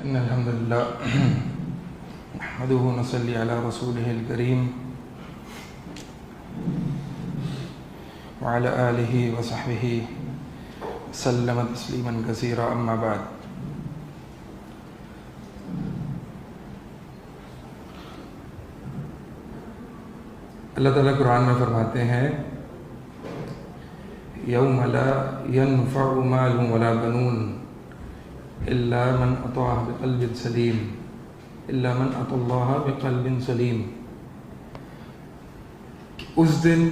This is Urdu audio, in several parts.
إن الحمد لله نحمده ونصلي على رسوله الكريم وعلى آله وصحبه وسلم تسليما كثيرا أما بعد. اللہ تعالیٰ قرآن میں فرماتے ہیں یوم لا ينفع مال ولا بنون الا من اتى بقلب سلیم الا من اتى اللہ بقلب سلیم. اس دن،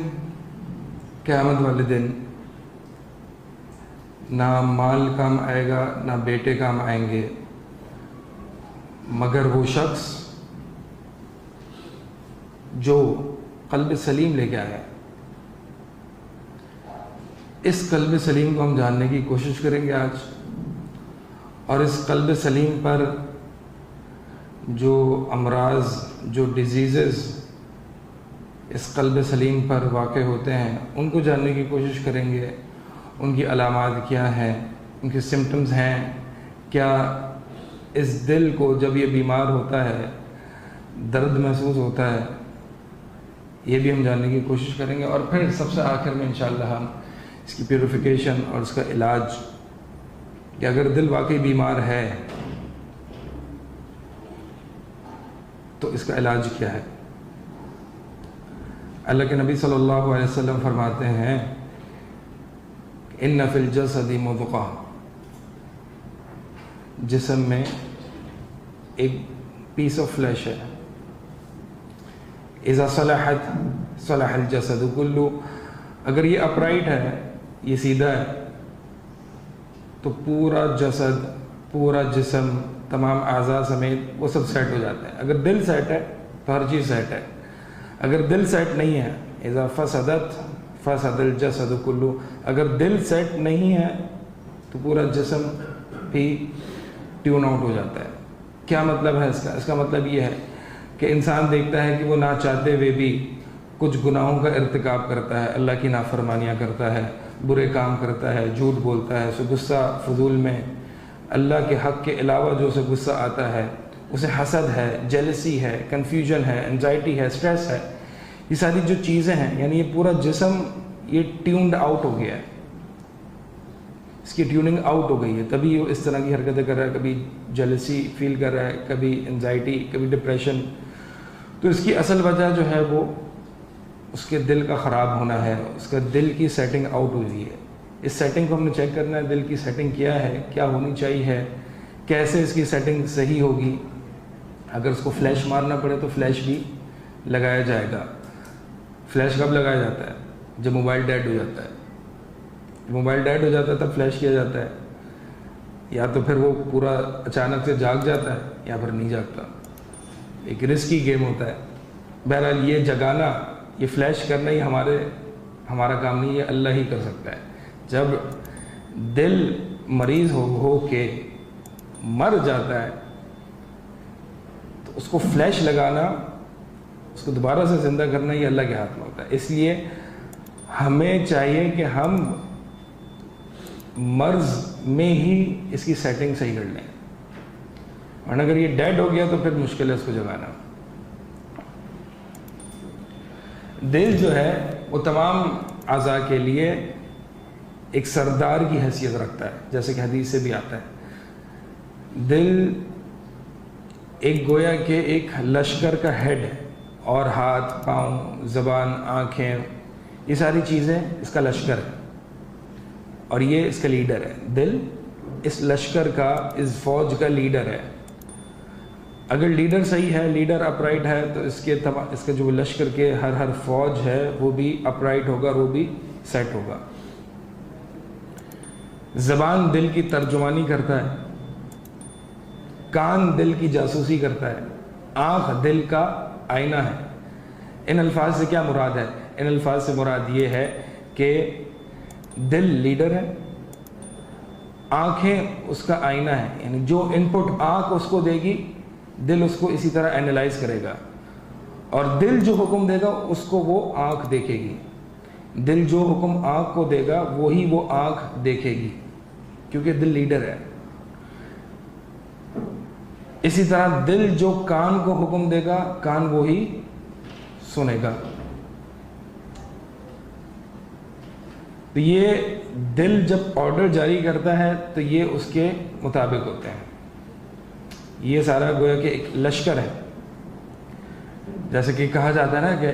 قیامت والے دن، نہ مال کام آئے گا نہ بیٹے کام آئیں گے، مگر وہ شخص جو قلب سلیم لے کے آیا. اس قلب سلیم کو ہم جاننے کی کوشش کریں گے آج، اور اس قلب سلیم پر جو امراض، جو ڈیزیزز اس قلب سلیم پر واقع ہوتے ہیں ان کو جاننے کی کوشش کریں گے. ان کی علامات کیا ہیں، ان کے سمٹمز ہیں کیا، اس دل کو جب یہ بیمار ہوتا ہے درد محسوس ہوتا ہے، یہ بھی ہم جاننے کی کوشش کریں گے. اور پھر سب سے آخر میں انشاءاللہ ہم اس کی پیوریفیکیشن اور اس کا علاج، کہ اگر دل واقعی بیمار ہے تو اس کا علاج کیا ہے. اللہ کے نبی صلی اللہ علیہ وسلم فرماتے ہیں ان فی الجسد مضغہ، جسم میں ایک پیس آف فلیش ہے، اذا صلحت صلح الجسد کلہ، اگر یہ اپرائٹ ہے، یہ سیدھا ہے، تو پورا جسد، پورا جسم، تمام اعضاء سمیت وہ سب سیٹ ہو جاتے ہیں. اگر دل سیٹ ہے تو ہر چیز سیٹ ہے. اگر دل سیٹ نہیں ہے، اذا فسدت فسد الجسد کلہ، اگر دل سیٹ نہیں ہے تو پورا جسم بھی ٹیون آؤٹ ہو جاتا ہے. کیا مطلب ہے اس کا؟ اس کا مطلب یہ ہے کہ انسان دیکھتا ہے کہ وہ نہ چاہتے ہوئے بھی کچھ گناہوں کا ارتکاب کرتا ہے، اللہ کی نافرمانیاں کرتا ہے، برے کام کرتا ہے، جھوٹ بولتا ہے، اسے غصہ فضول میں اللہ کے حق کے علاوہ جو اسے غصہ آتا ہے، اسے حسد ہے، جیلسی ہے، کنفیوژن ہے، انزائٹی ہے، سٹریس ہے، یہ ساری جو چیزیں ہیں، یعنی یہ پورا جسم یہ ٹیونڈ آؤٹ ہو گیا ہے، اس کی ٹیوننگ آؤٹ ہو گئی ہے، تبھی وہ اس طرح کی حرکتیں کر رہا ہے. کبھی جیلسی فیل کر رہا ہے، کبھی انزائٹی، کبھی ڈپریشن. تو اس کی اصل وجہ جو ہے وہ اس کے دل کا خراب ہونا ہے، اس کا دل کی سیٹنگ آؤٹ ہوئی ہے. اس سیٹنگ کو ہم نے چیک کرنا ہے، دل کی سیٹنگ کیا ہے، کیا ہونی چاہیے، کیسے اس کی سیٹنگ صحیح ہوگی. اگر اس کو فلیش مارنا پڑے تو فلیش بھی لگایا جائے گا. فلیش کب لگایا جاتا ہے؟ جب موبائل ڈیڈ ہو جاتا ہے. موبائل ڈیڈ ہو جاتا ہے تب فلیش کیا جاتا ہے، یا تو پھر وہ پورا اچانک سے جاگ جاتا ہے یا پھر نہیں جاگتا. ایک رسکی گیم ہوتا ہے. بہرحال یہ جگانا، یہ فلیش کرنا ہی ہمارا کام نہیں، یہ اللہ ہی کر سکتا ہے. جب دل مریض ہو کے مر جاتا ہے تو اس کو فلیش لگانا، اس کو دوبارہ سے زندہ کرنا، یہ اللہ کے ہاتھ میں ہوتا ہے. اس لیے ہمیں چاہیے کہ ہم مرض میں ہی اس کی سیٹنگ صحیح کر لیں، ورنہ اگر یہ ڈیڈ ہو گیا تو پھر مشکل ہے اس کو جگانا. دل جو ہے وہ تمام اعضاء کے لیے ایک سردار کی حیثیت رکھتا ہے، جیسے کہ حدیث سے بھی آتا ہے. دل ایک گویا کہ ایک لشکر کا ہیڈ ہے، اور ہاتھ، پاؤں، زبان، آنکھیں، یہ ساری چیزیں اس کا لشکر ہے، اور یہ اس کا لیڈر ہے. دل اس لشکر کا، اس فوج کا لیڈر ہے. اگر لیڈر صحیح ہے، لیڈر اپرائٹ ہے، تو اس کا جو لشکر کے ہر فوج ہے وہ بھی اپرائٹ ہوگا، اور وہ بھی سیٹ ہوگا. زبان دل کی ترجمانی کرتا ہے، کان دل کی جاسوسی کرتا ہے، آنکھ دل کا آئینہ ہے. ان الفاظ سے کیا مراد ہے؟ ان الفاظ سے مراد یہ ہے کہ دل لیڈر ہے، آنکھیں اس کا آئینہ ہے، یعنی جو ان پٹ آنکھ اس کو دے گی دل اس کو اسی طرح اینالائز کرے گا، اور دل جو حکم دے گا اس کو وہ آنکھ دیکھے گی. دل جو حکم آنکھ کو دے گا وہی وہ آنکھ دیکھے گی، کیونکہ دل لیڈر ہے. اسی طرح دل جو کان کو حکم دے گا کان وہی سنے گا. تو یہ دل جب آرڈر جاری کرتا ہے تو یہ اس کے مطابق ہوتے ہیں. یہ سارا گویا کہ ایک لشکر ہے. جیسے کہ کہا جاتا ہے نا کہ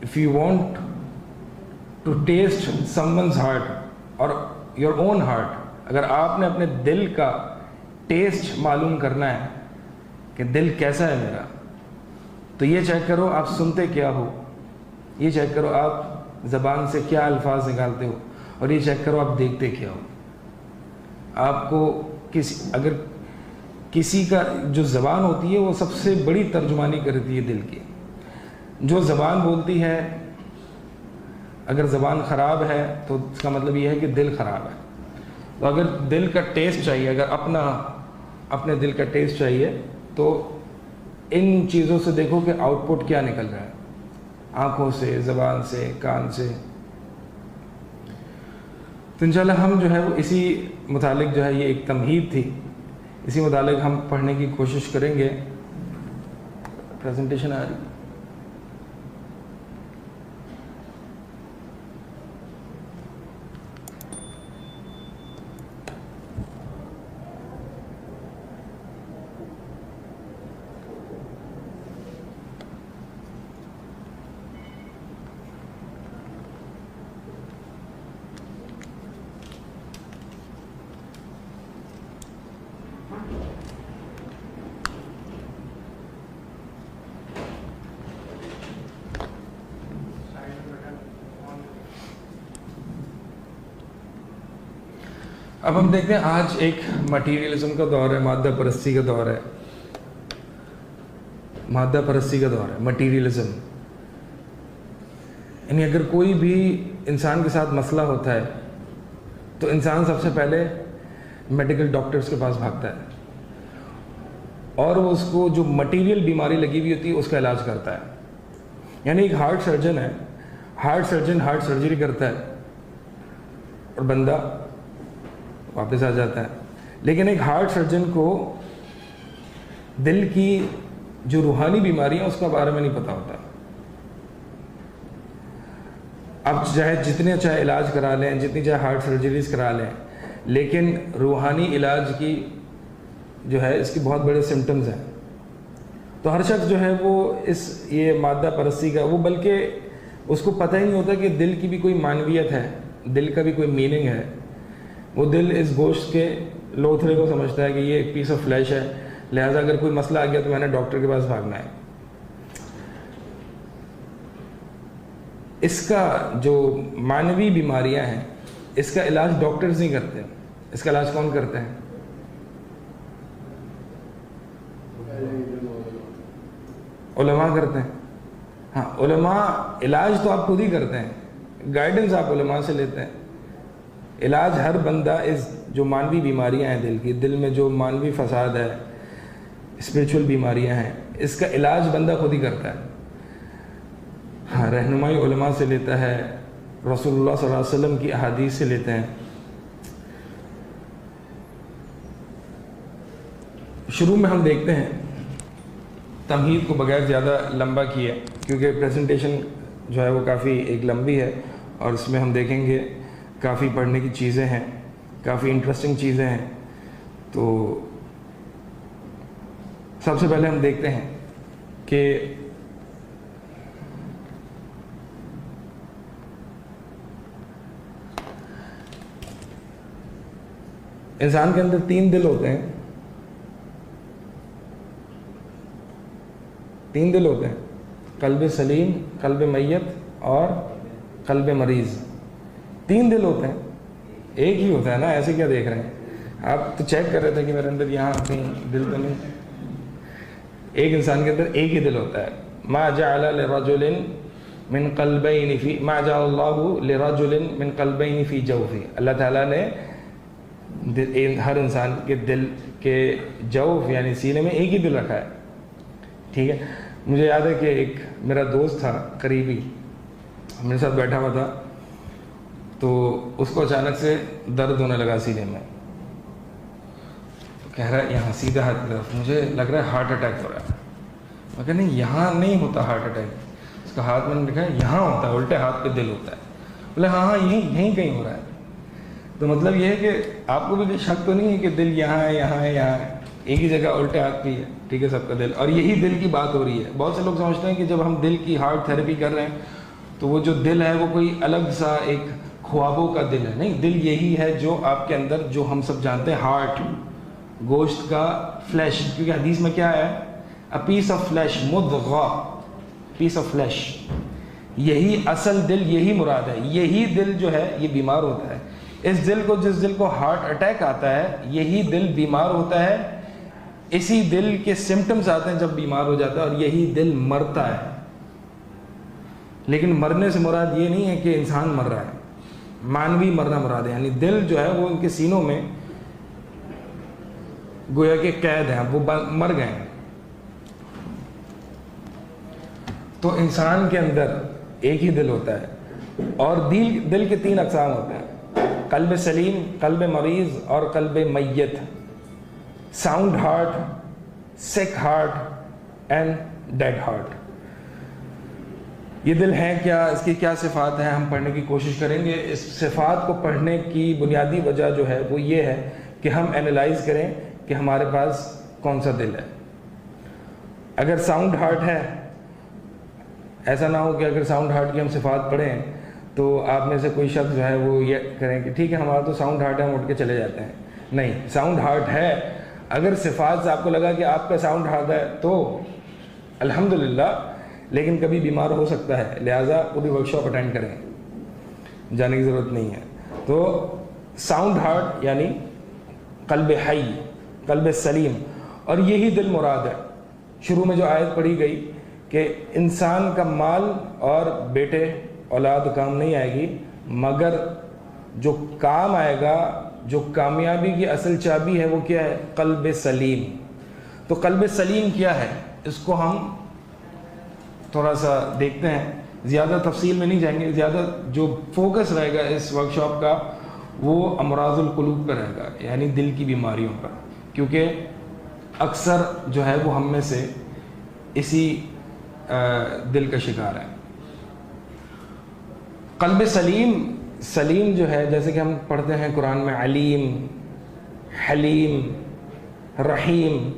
if you want to taste someone's heart اور your own heart, اگر آپ نے اپنے دل کا ٹیسٹ معلوم کرنا ہے کہ دل کیسا ہے میرا, تو یہ چیک کرو آپ سنتے کیا ہو, یہ چیک کرو آپ زبان سے کیا الفاظ نکالتے ہو, اور یہ چیک کرو آپ دیکھتے کیا ہو. آپ کو اگر کسی کا جو زبان ہوتی ہے وہ سب سے بڑی ترجمانی کرتی ہے دل کی. جو زبان بولتی ہے, اگر زبان خراب ہے تو اس کا مطلب یہ ہے کہ دل خراب ہے. تو اگر دل کا ٹیسٹ چاہیے, اگر اپنے دل کا ٹیسٹ چاہیے, تو ان چیزوں سے دیکھو کہ آؤٹ پٹ کیا نکل رہا ہے, آنکھوں سے, زبان سے, کان سے. تو انشاءاللہ ہم جو ہے وہ اسی متعلق جو ہے یہ ایک تمہید تھی, اسی متعلق ہم پڑھنے کی کوشش کریں گے. پریزنٹیشن آ رہی. اب ہم دیکھتے ہیں آج ایک مٹیریلزم کا دور ہے, مادہ پرستی کا دور ہے. مادہ پرستی کا دور ہے, مٹیریلزم. یعنی اگر کوئی بھی انسان کے ساتھ مسئلہ ہوتا ہے تو انسان سب سے پہلے میڈیکل ڈاکٹرز کے پاس بھاگتا ہے, اور وہ اس کو جو مٹیریل بیماری لگی ہوئی ہوتی ہے اس کا علاج کرتا ہے. یعنی ایک ہارٹ سرجن ہے, ہارٹ سرجری کرتا ہے اور بندہ واپس آ جاتا ہے. لیکن ایک ہارٹ سرجن کو دل کی جو روحانی بیماری ہیں اس کا بارے میں نہیں پتہ ہوتا. آپ چاہے علاج کرا لیں, جتنی چاہے ہارٹ سرجریز کرا لیں, لیکن روحانی علاج کی جو ہے اس کی بہت بڑے سمٹمز ہیں. تو ہر شخص جو ہے وہ یہ مادہ پرستی کا, وہ بلکہ اس کو پتہ ہی نہیں ہوتا کہ دل کی بھی کوئی معنویت ہے, دل کا بھی کوئی میننگ ہے. وہ دل اس گوشت کے لوتھڑے کو سمجھتا ہے کہ یہ ایک پیس آف فلیش ہے, لہٰذا اگر کوئی مسئلہ آ گیا تو میں نے ڈاکٹر کے پاس بھاگنا ہے. اس کا جو معنوی بیماریاں ہیں اس کا علاج ڈاکٹرز نہیں کرتے, اس کا علاج کون کرتے ہیں؟ علماء کرتے ہیں. ہاں, علماء علاج تو آپ خود ہی کرتے ہیں, گائیڈنس آپ علماء سے لیتے ہیں. علاج ہر بندہ جو مانوی بیماریاں ہیں دل کی, دل میں جو مانوی فساد ہے, اسپریچول بیماریاں ہیں, اس کا علاج بندہ خود ہی کرتا ہے. ہاں, رہنمائی علماء سے لیتا ہے, رسول اللہ صلی اللہ علیہ وسلم کی احادیث سے لیتے ہیں. شروع میں ہم دیکھتے ہیں تمہید کو بغیر زیادہ لمبا کیے, کیونکہ پریزنٹیشن جو ہے وہ کافی ایک لمبی ہے, اور اس میں ہم دیکھیں گے کافی پڑھنے کی چیزیں ہیں, کافی انٹرسٹنگ چیزیں ہیں. تو سب سے پہلے ہم دیکھتے ہیں کہ انسان کے اندر 3 دل ہوتے ہیں. 3 دل ہوتے ہیں, قلب سلیم, قلب میت اور قلب مریض. 3 دل ہوتے ہیں, ایک ہی ہوتا ہے نا, ایسے کیا دیکھ رہے ہیں آپ؟ تو چیک کر رہے تھے کہ میرے اندر یہاں کہیں دل تو نہیں. ایک انسان کے اندر ایک ہی دل ہوتا ہے. ما جعل لرجل من قلبین فی ما جعل اللہ لرجل من قلبین فی جوفی. اللہ تعالیٰ نے ہر انسان کے دل کے جوف یعنی سینے میں ایک ہی دل رکھا ہے. ٹھیک ہے, مجھے یاد ہے کہ ایک میرا دوست تھا قریبی, میرے ساتھ بیٹھا ہوا تھا, تو اس کو اچانک سے درد ہونے لگا سینے میں. کہہ رہا ہے یہاں سیدھا ہاتھ کی طرف، مجھے لگ رہا ہے ہارٹ اٹیک ہو رہا ہے. میں کہا نہیں یہاں نہیں ہوتا ہارٹ اٹیک، اس کا ہاتھ میں نے لکھا ہے یہاں ہوتا ہے، الٹے ہاتھ پہ دل ہوتا ہے. بولے ہاں یہیں کہیں ہو رہا ہے. تو مطلب یہ ہے کہ آپ کو بھی کوئی شک تو نہیں ہے کہ دل یہاں ہے یہاں ہے یہاں ہے، ایک ہی جگہ الٹے ہاتھ پہ ہے. ٹھیک ہے سب کا دل، اور یہی دل کی بات ہو رہی ہے. بہت سے لوگ سمجھتے ہیں کہ جب ہم دل کی ہارٹ تھراپی کر رہے ہیں تو وہ جو دل ہے وہ کوئی الگ سا ایک خوابوں کا دل ہے. نہیں، دل یہی ہے جو آپ کے اندر، جو ہم سب جانتے ہیں ہارٹ، گوشت کا فلیش. کیونکہ حدیث میں کیا ہے، اے پیس آف فلیش، مضغہ، پیس آف فلیش. یہی اصل دل، یہی مراد ہے. یہی دل جو ہے یہ بیمار ہوتا ہے. اس دل کو، جس دل کو ہارٹ اٹیک آتا ہے، یہی دل بیمار ہوتا ہے. اسی دل کے سمٹمز آتے ہیں جب بیمار ہو جاتا ہے، اور یہی دل مرتا ہے. لیکن مرنے سے مراد یہ نہیں ہے کہ انسان مر رہا ہے، مانوی مرنا مراد ہے. یعنی دل جو ہے وہ ان کے سینوں میں گویا کہ قید ہیں، وہ مر گئے ہیں. تو انسان کے اندر ایک ہی دل ہوتا ہے، اور دل کے 3 اقسام ہوتے ہیں: قلب سلیم، قلب مریض اور قلب میت. ساؤنڈ ہارٹ، سک ہارٹ اینڈ ڈیڈ ہارٹ. یہ دل ہے کیا، اس کی کیا صفات ہیں، ہم پڑھنے کی کوشش کریں گے. اس صفات کو پڑھنے کی بنیادی وجہ جو ہے وہ یہ ہے کہ ہم اینالائز کریں کہ ہمارے پاس کون سا دل ہے. اگر ساؤنڈ ہارٹ ہے، ایسا نہ ہو کہ اگر ساؤنڈ ہارٹ کی ہم صفات پڑھیں تو آپ میں سے کوئی شخص جو ہے وہ یہ کریں کہ ٹھیک ہے ہمارا تو ساؤنڈ ہارٹ ہے، ہم اٹھ کے چلے جاتے ہیں. نہیں، ساؤنڈ ہارٹ ہے. اگر صفات سے آپ کو لگا کہ آپ کا ساؤنڈ ہارٹ ہے تو الحمدللہ، لیکن کبھی بیمار ہو سکتا ہے، لہٰذا پوری ورک شاپ اٹینڈ کریں، جانے کی ضرورت نہیں ہے. تو ساؤنڈ ہارٹ یعنی قلب حی، قلب سلیم، اور یہی دل مراد ہے. شروع میں جو آیت پڑھی گئی کہ انسان کا مال اور بیٹے اولاد کام نہیں آئے گی، مگر جو کام آئے گا، جو کامیابی کی اصل چابی ہے وہ کیا ہے؟ قلب سلیم. تو قلب سلیم کیا ہے، اس کو ہم تھوڑا سا دیکھتے ہیں. زیادہ تفصیل میں نہیں جائیں گے، زیادہ جو فوکس رہے گا اس ورک شاپ کا وہ امراض القلوب پر رہے گا، یعنی دل کی بیماریوں پر. کیونکہ اکثر جو ہے وہ ہم میں سے اسی دل کا شکار ہے. قلب سلیم جو ہے، جیسے کہ ہم پڑھتے ہیں قرآن میں علیم، حلیم، رحیم.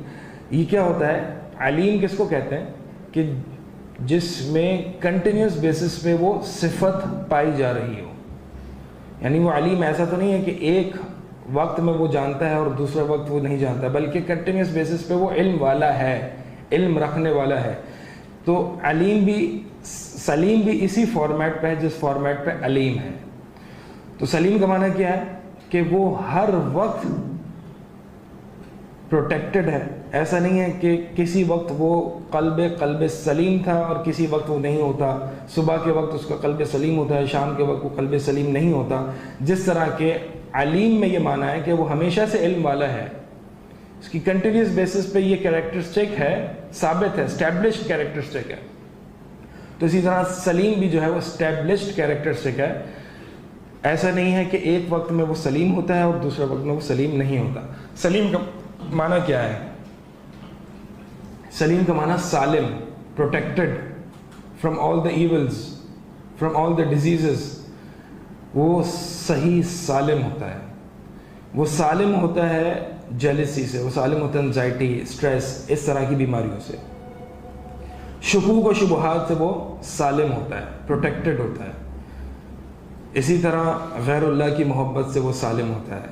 یہ کیا ہوتا ہے؟ علیم کس کو کہتے ہیں؟ کہ جس میں کنٹینیوس بیسس پہ وہ صفت پائی جا رہی ہو. یعنی وہ علیم ایسا تو نہیں ہے کہ ایک وقت میں وہ جانتا ہے اور دوسرے وقت وہ نہیں جانتا، بلکہ کنٹینیوس بیسس پہ وہ علم والا ہے، علم رکھنے والا ہے. تو علیم بھی، سلیم بھی اسی فارمیٹ پہ ہے جس فارمیٹ پہ علیم ہے. تو سلیم کا معنی کیا ہے؟ کہ وہ ہر وقت پروٹیکٹڈ ہے. ایسا نہیں ہے کہ کسی وقت وہ قلب سلیم تھا اور کسی وقت وہ نہیں ہوتا. صبح کے وقت اس کا قلب سلیم ہوتا ہے، شام کے وقت وہ قلب سلیم نہیں ہوتا. جس طرح کہ علیم میں یہ معنی ہے کہ وہ ہمیشہ سے علم والا ہے، اس کی کنٹینیوس بیسس پہ یہ کریکٹرسٹک ہے، ثابت ہے، اسٹیبلشڈ کریکٹرسٹک ہے. تو اسی طرح سلیم بھی جو ہے وہ اسٹیبلشڈ کریکٹرسٹک ہے. ایسا نہیں ہے کہ ایک وقت میں وہ سلیم ہوتا ہے اور دوسرے وقت میں وہ سلیم نہیں ہوتا. سلیم کا معنی کیا ہے؟ سلیم کا معنی سالم، protected from all the evils, from all the diseases. وہ صحیح سالم ہوتا ہے. وہ سالم ہوتا ہے جیلسی سے، وہ سالم ہوتا ہے انزائٹی، اسٹریس، اس طرح کی بیماریوں سے. شکوک و شبہات سے وہ سالم ہوتا ہے، پروٹیکٹڈ ہوتا ہے. اسی طرح غیر اللہ کی محبت سے وہ سالم ہوتا ہے.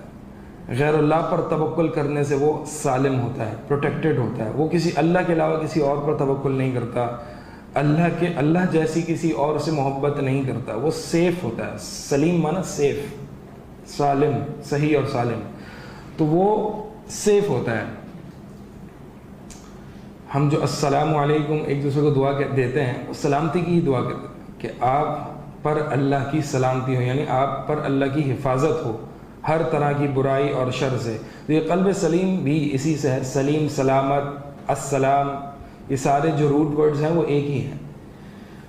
غیر اللہ پر توکل کرنے سے وہ سالم ہوتا ہے، پروٹیکٹڈ ہوتا ہے. وہ کسی اللہ کے علاوہ کسی اور پر توکل نہیں کرتا، اللہ جیسی کسی اور سے محبت نہیں کرتا. وہ سیف ہوتا ہے. سلیم معنی سیف، سالم، صحیح اور سالم. تو وہ سیف ہوتا ہے. ہم جو السلام علیکم ایک دوسرے کو دعا دیتے ہیں، وہ سلامتی کی ہی دعا کرتے ہیں کہ آپ پر اللہ کی سلامتی ہو، یعنی آپ پر اللہ کی حفاظت ہو ہر طرح کی برائی اور شر سے. تو یہ قلب سلیم بھی اسی سے ہے. سلیم، سلامت، السلام، یہ سارے جو روٹ ورڈز ہیں وہ ایک ہی ہیں.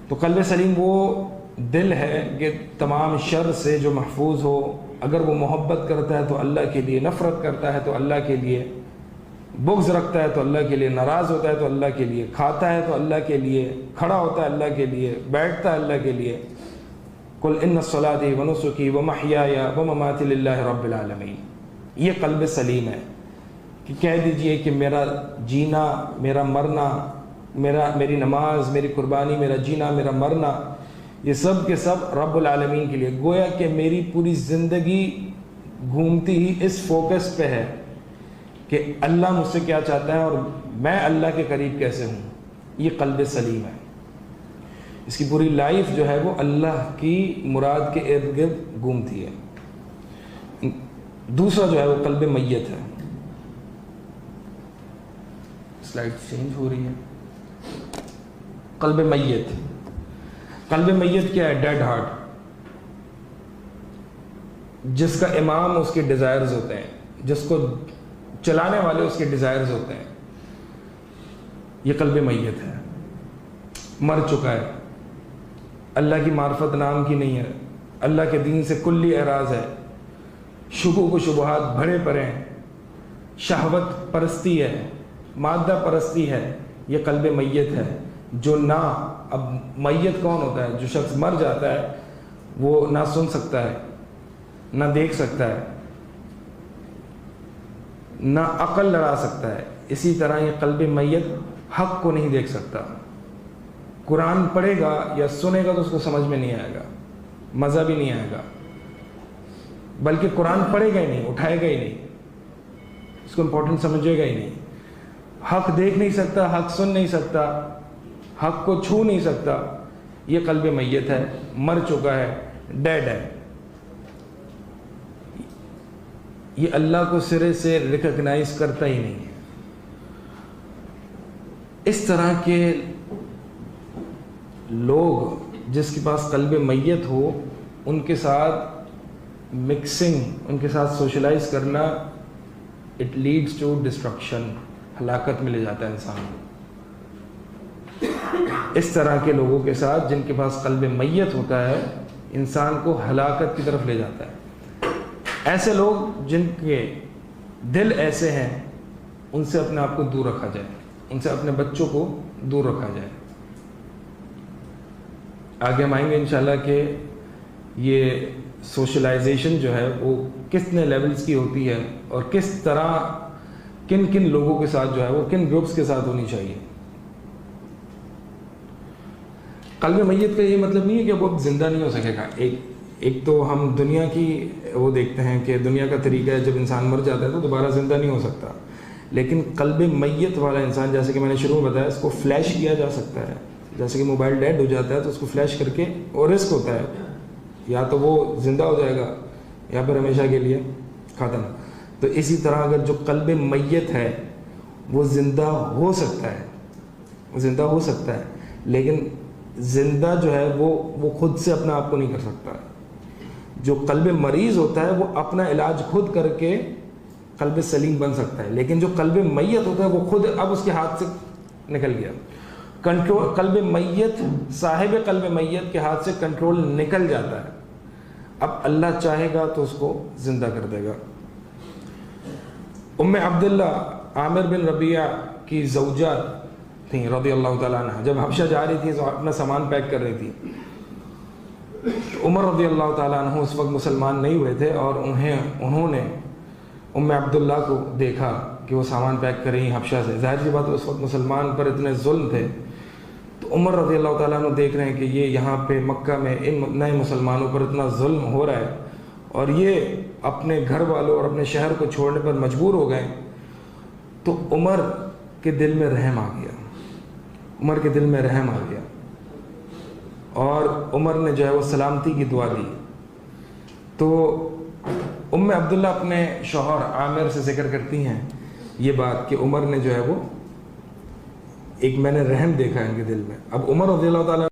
تو قلب سلیم وہ دل ہے کہ تمام شر سے جو محفوظ ہو. اگر وہ محبت کرتا ہے تو اللہ کے لیے، نفرت کرتا ہے تو اللہ کے لیے. بغض رکھتا ہے تو اللہ کے لیے، ناراض ہوتا ہے تو اللہ کے لیے، کھاتا ہے تو اللہ کے لیے، کھڑا ہوتا ہے اللہ کے لیے، بیٹھتا ہے اللہ کے لیے۔ قل ان صلاتي ونسكي ومحياي ومماتي لله رب العالمین۔ یہ قلب سلیم ہے کہ کہہ دیجئے کہ میرا جینا، میرا مرنا، میری نماز، میری قربانی، میرا جینا، میرا مرنا، یہ سب کے سب رب العالمین کے لیے۔ گویا کہ میری پوری زندگی گھومتی ہی اس فوکس پہ ہے کہ اللہ مجھ سے کیا چاہتا ہے اور میں اللہ کے قریب کیسے ہوں۔ یہ قلب سلیم ہے، اس کی پوری لائف جو ہے وہ اللہ کی مراد کے ارد گرد گھومتی ہے۔ دوسرا جو ہے وہ قلب میت ہے۔ سلائڈ چینج ہو رہی ہے۔ قلب میت، قلب میت کیا ہے؟ ڈیڈ ہارٹ، جس کا امام اس کے ڈیزائرز ہوتے ہیں، جس کو چلانے والے اس کے ڈیزائرز ہوتے ہیں، یہ قلب میت ہے، مر چکا ہے، اللہ کی معرفت نام کی نہیں ہے، اللہ کے دین سے کلی اعراض ہے، شکوک و شبہات بھرے پڑے ہیں، شہوت پرستی ہے، مادہ پرستی ہے، یہ قلب میت ہے۔ جو نہ، اب میت کون ہوتا ہے؟ جو شخص مر جاتا ہے وہ نہ سن سکتا ہے، نہ دیکھ سکتا ہے، نہ عقل لڑا سکتا ہے۔ اسی طرح یہ قلب میت حق کو نہیں دیکھ سکتا۔ قرآن پڑھے گا یا سنے گا تو اس کو سمجھ میں نہیں آئے گا، مزہ بھی نہیں آئے گا، بلکہ قرآن پڑھے گا ہی نہیں، اٹھائے گا ہی نہیں، اس کو امپورٹنٹ سمجھے گا ہی نہیں۔ حق دیکھ نہیں سکتا، حق سن نہیں سکتا، حق کو چھو نہیں سکتا، یہ قلب میت ہے، مر چکا ہے، ڈیڈ ہے۔ یہ اللہ کو سرے سے ریکگنائز کرتا ہی نہیں ہے۔ اس طرح کے لوگ جس کے پاس قلب میت ہو، ان کے ساتھ مکسنگ، ان کے ساتھ سوشلائز کرنا، اٹ لیڈس ٹو ڈسٹرکشن، ہلاکت میں لے جاتا ہے انسان کو۔ اس طرح کے لوگوں کے ساتھ جن کے پاس قلب میت ہوتا ہے، انسان کو ہلاکت کی طرف لے جاتا ہے۔ ایسے لوگ جن کے دل ایسے ہیں، ان سے اپنے آپ کو دور رکھا جائے، ان سے اپنے بچوں کو دور رکھا جائے۔ آگے ہم آئیں گے انشاءاللہ کہ یہ سوشلائزیشن جو ہے وہ کتنے لیولز کی ہوتی ہے اور کس طرح کن کن لوگوں کے ساتھ جو ہے وہ کن گروپس کے ساتھ ہونی چاہیے۔ قلب میت کا یہ مطلب نہیں ہے کہ وہ زندہ نہیں ہو سکے گا۔ ایک تو ہم دنیا کی وہ دیکھتے ہیں کہ دنیا کا طریقہ ہے، جب انسان مر جاتا ہے تو دوبارہ زندہ نہیں ہو سکتا، لیکن قلب میت والا انسان، جیسے کہ میں نے شروع میں بتایا، اس کو فلیش کیا جا سکتا ہے۔ جیسے کہ موبائل ڈیڈ ہو جاتا ہے تو اس کو فلیش کر کے، اور رسک ہوتا ہے، یا تو وہ زندہ ہو جائے گا یا پھر ہمیشہ کے لیے ختم۔ تو اسی طرح اگر جو قلب میت ہے وہ زندہ ہو سکتا ہے، وہ زندہ ہو سکتا ہے، لیکن زندہ جو ہے وہ خود سے اپنا آپ کو نہیں کر سکتا۔ جو قلب مریض ہوتا ہے وہ اپنا علاج خود کر کے قلب سلیم بن سکتا ہے، لیکن جو قلب میت ہوتا ہے وہ خود اب اس کے ہاتھ سے نکل گیا کنٹرول۔ قلب میت، صاحب قلب میت کے ہاتھ سے کنٹرول نکل جاتا ہے، اب اللہ چاہے گا تو اس کو زندہ کر دے گا۔ ام عبداللہ عامر بن ربیعہ کی زوجہ تھیں رضی اللہ تعالیٰ عنہ، جب حبشہ جا رہی تھی تو اپنا سامان پیک کر رہی تھی۔ عمر رضی اللہ تعالیٰ عنہ اس وقت مسلمان نہیں ہوئے تھے، اور انہوں نے ام عبداللہ کو دیکھا کہ وہ سامان پیک کر رہی ہیں حبشہ سے۔ ظاہر سی بات ہے اس وقت مسلمان پر اتنے ظلم تھے، تو عمر رضی اللہ تعالیٰ عنہ دیکھ رہے ہیں کہ یہ یہاں پہ مکہ میں ان نئے مسلمانوں پر اتنا ظلم ہو رہا ہے، اور یہ اپنے گھر والوں اور اپنے شہر کو چھوڑنے پر مجبور ہو گئے۔ تو عمر کے دل میں رحم آ گیا، عمر کے دل میں رحم آ گیا، اور عمر نے جو ہے وہ سلامتی کی دعا دی۔ تو ام عبداللہ اپنے شوہر عامر سے ذکر کرتی ہیں یہ بات کہ عمر نے جو ہے وہ ایک میں نے رحم دیکھا ان کے دل میں۔ اب عمر رضی اللہ تعالیٰ